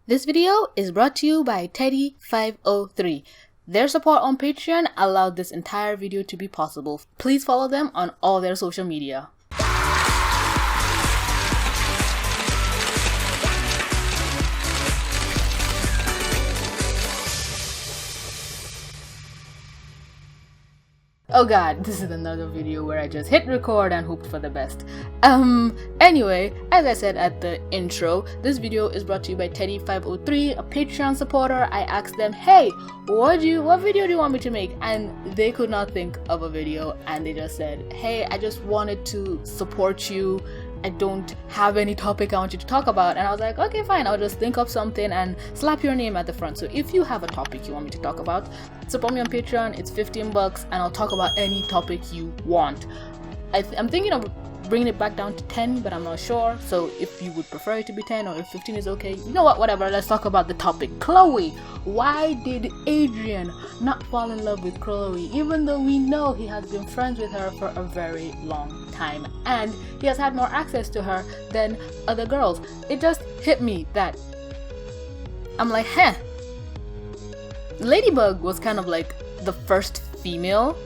This video is brought to you by Teddy503. Their support on Patreon allowed this entire video to be possible. Please follow them on all their social media. Oh god, this is another video where I just hit record and hoped for the best. Anyway, as I said at the intro, this video is brought to you by Teddy503, a Patreon supporter. I asked them, hey, what video do you want me to make? And they could not think of a video, and they just said, hey, I just wanted to support you. I don't have any topic I want you to talk about. And I was like, okay, fine, I'll just think of something and slap your name at the front. So if you have a topic you want me to talk about, support me on Patreon. It's $15 and I'll talk about any topic you want. I'm thinking of bringing it back down to 10, but I'm not sure. So if you would prefer it to be 10 or if 15 is okay, you know what, whatever, let's talk about the topic. Chloe. Why did Adrien not fall in love with Chloe, even though we know he has been friends with her for a very long time and he has had more access to her than other girls? It just hit me that I'm like, Ladybug was kind of like the first female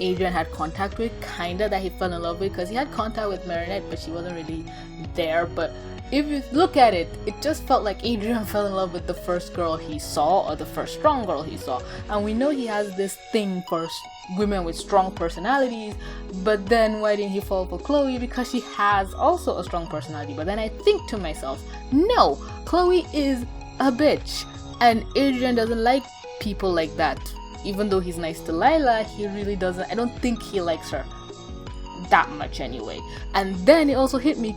Adrien had contact with, kinda, that he fell in love with, because he had contact with Marinette but she wasn't really there. But if you look at it, it just felt like Adrien fell in love with the first girl he saw, or the first strong girl he saw. And we know he has this thing for women with strong personalities, but then why didn't he fall for Chloe? Because she has also a strong personality. But then I think to myself, no, Chloe is a bitch and Adrien doesn't like people like that. Even though he's nice to Lila, he really doesn't. I don't think he likes her that much anyway. And then it also hit me,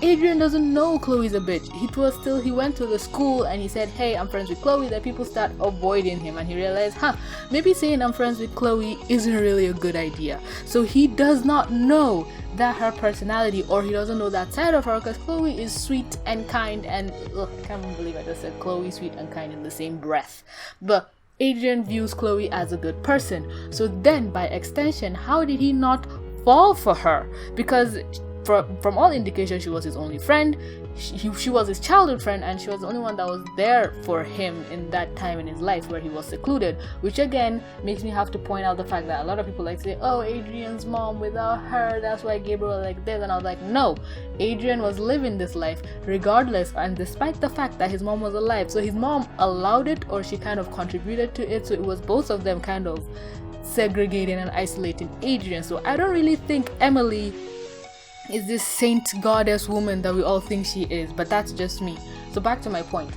Adrien doesn't know Chloe's a bitch. He went to the school and he said, hey, I'm friends with Chloe. Then people start avoiding him and he realized, maybe saying I'm friends with Chloe isn't really a good idea. So he does not know that her personality, or he doesn't know that side of her, because Chloe is sweet and kind and I can't believe I just said Chloe sweet and kind in the same breath. But Adrien views Chloe as a good person. So then, by extension, how did he not fall for her? Because from all indications, she was his only friend. She was his childhood friend, and she was the only one that was there for him in that time in his life where he was secluded. Which again makes me have to point out the fact that a lot of people like to say, oh, Adrien's mom, without her, that's why Gabriel was like this. And I was like, no, Adrien was living this life regardless and despite the fact that his mom was alive. So his mom allowed it, or she kind of contributed to it. So it was both of them kind of segregating and isolating Adrien. So I don't really think Emily is this saint goddess woman that we all think she is, but that's just me. So back to my point.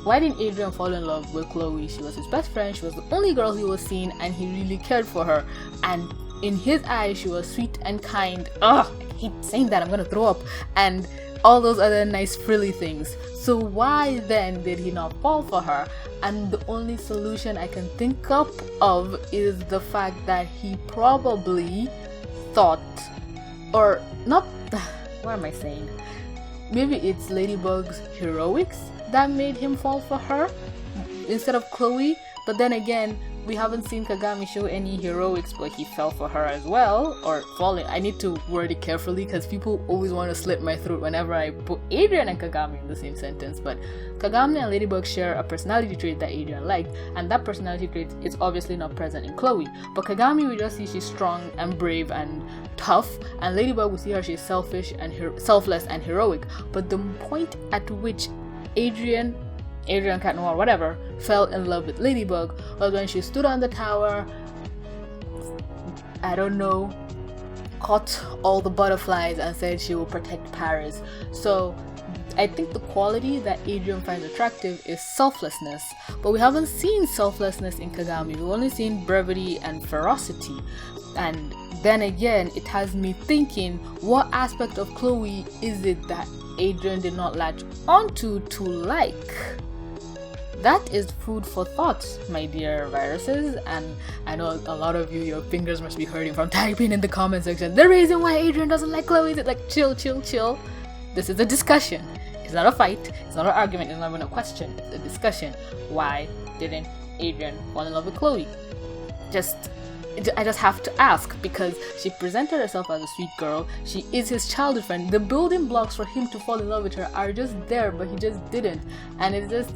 Why didn't Adrien fall in love with Chloe? She was his best friend, she was the only girl he was seeing, and he really cared for her. And in his eyes, she was sweet and kind. Ugh, I hate saying that, I'm gonna throw up. And all those other nice frilly things. So why then did he not fall for her? And the only solution I can think up of is the fact that he probably thought, or not, what am I saying? Maybe it's Ladybug's heroics that made him fall for her instead of Chloe. But then again, we haven't seen Kagami show any heroics, but he fell for her as well, or falling. I need to word it carefully because people always want to slip my throat whenever I put Adrien and Kagami in the same sentence. But Kagami and Ladybug share a personality trait that Adrien liked, and that personality trait is obviously not present in Chloe. But Kagami, we just see she's strong and brave and tough, and Ladybug, we see her she's selfish and selfless and heroic. But the point at which Adrien, Cat Noir, whatever, fell in love with Ladybug was when she stood on the tower, I don't know, caught all the butterflies and said she will protect Paris. So I think the quality that Adrien finds attractive is selflessness, but we haven't seen selflessness in Kagami. We've only seen brevity and ferocity. And then again, it has me thinking, what aspect of Chloe is it that Adrien did not latch onto to like? That is food for thought, my dear viruses. And I know a lot of you, your fingers must be hurting from typing in the comment section, the reason why Adrien doesn't like Chloe is it. Like, chill. This is a discussion. It's not a fight, it's not an argument, it's not even a question, it's a discussion. Why didn't Adrien fall in love with Chloe? Just I just have to ask, because she presented herself as a sweet girl. She is his childhood friend. The building blocks for him to fall in love with her are just there, but he just didn't. And it's just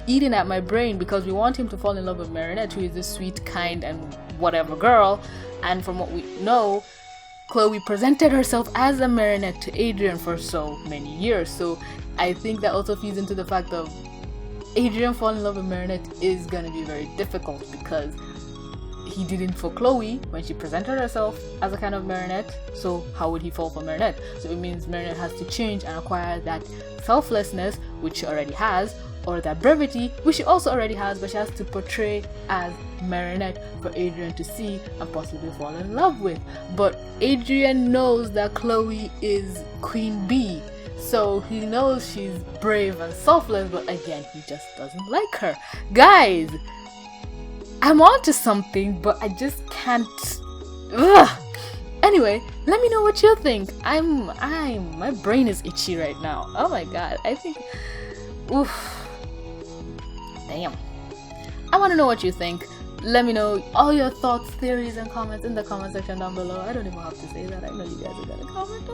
eating at my brain, because we want him to fall in love with Marinette, who is this sweet, kind, and whatever girl. And from what we know, Chloe presented herself as a Marinette to Adrien for so many years. So I think that also feeds into the fact of Adrien falling in love with Marinette is gonna be very difficult, because he didn't for Chloe when she presented herself as a kind of Marinette. So how would he fall for Marinette? So it means Marinette has to change and acquire that selflessness, which she already has, or that brevity, which she also already has, but she has to portray as Marinette for Adrien to see and possibly fall in love with. But Adrien knows that Chloe is Queen Bee, so he knows she's brave and selfless, but again, he just doesn't like her. Guys, I'm onto something, but I just can't. Ugh. Anyway, let me know what you think. My brain is itchy right now. Oh my god, I think, oof. Damn. I want to know what you think. Let me know all your thoughts, theories, and comments in the comment section down below. I don't even have to say that. I know you guys are gonna comment.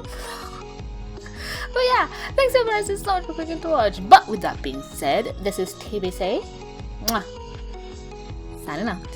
But yeah, thanks so much for clicking to watch. But with that being said, this is TBC. Signing out.